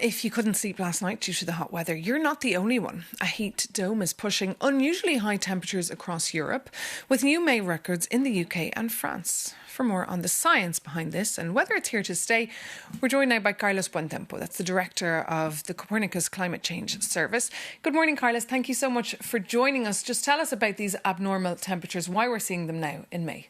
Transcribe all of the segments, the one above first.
If you couldn't sleep last night due to the hot weather, you're not the only one. A heat dome is pushing unusually high temperatures across Europe, with new May records in the UK and France. For more on the science behind this and whether it's here to stay, we're joined now by Carlo Buontempo. That's the director of the Copernicus Climate Change Service. Good morning, Carlos. Thank you so much for joining us. Just tell us about these abnormal temperatures, why we're seeing them now in May.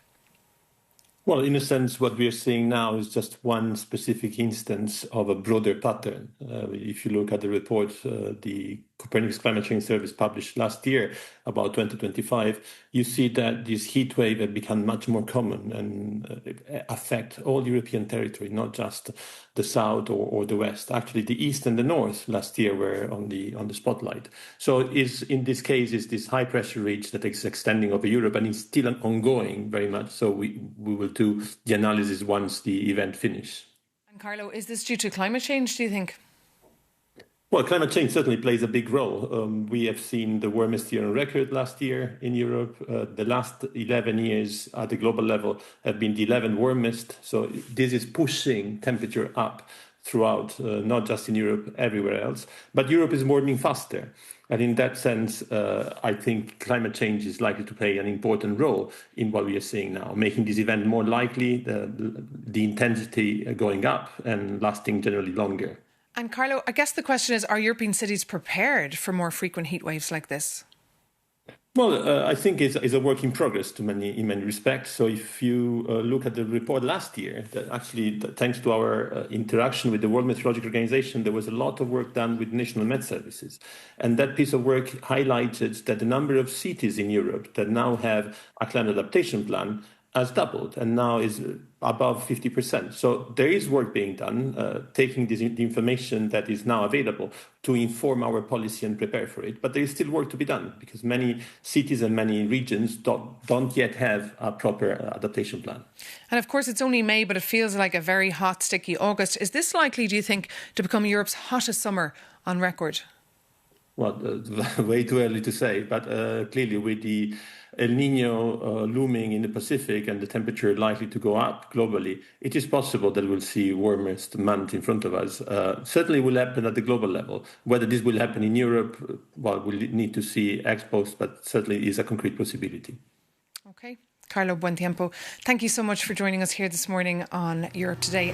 Well, in a sense, what we are seeing now is just one specific instance of a broader pattern. If you look at the report the Copernicus Climate Change Service published last year about 2025, you see that this heat wave had become much more common and affect all European territory, not just the south or the west. Actually, the east and the north last year were on the spotlight. So in this case, is this high pressure ridge that is extending over Europe and is still ongoing very much. So we will do the analysis once the event finishes. And Carlo, is this due to climate change, do you think? Well, climate change certainly plays a big role. We have seen the warmest year on record last year in Europe. The last 11 years at the global level have been the 11 warmest. So this is pushing temperature up throughout, not just in Europe, everywhere else. But Europe is warming faster. And in that sense, I think climate change is likely to play an important role in what we are seeing now, making this event more likely, the intensity going up and lasting generally longer. And Carlo, I guess the question is, are European cities prepared for more frequent heat waves like this? Well, I think it's a work in progress in many respects. So if you look at the report last year, that actually, thanks to our interaction with the World Meteorological Organization, there was a lot of work done with national Met services. And that piece of work highlighted that the number of cities in Europe that now have a climate adaptation plan has doubled and now is above 50%. So there is work being done, taking the information that is now available to inform our policy and prepare for it. But there is still work to be done because many cities and many regions don't yet have a proper adaptation plan. And of course, it's only May, but it feels like a very hot, sticky August. Is this likely, do you think, to become Europe's hottest summer on record? Well, way too early to say, but clearly with the El Nino looming in the Pacific and the temperature likely to go up globally, it is possible that we'll see warmest month in front of us. Certainly will happen at the global level. Whether this will happen in Europe, well, we'll need to see ex post, but certainly is a concrete possibility. Okay. Carlo Buontempo, thank you so much for joining us here this morning on Europe Today.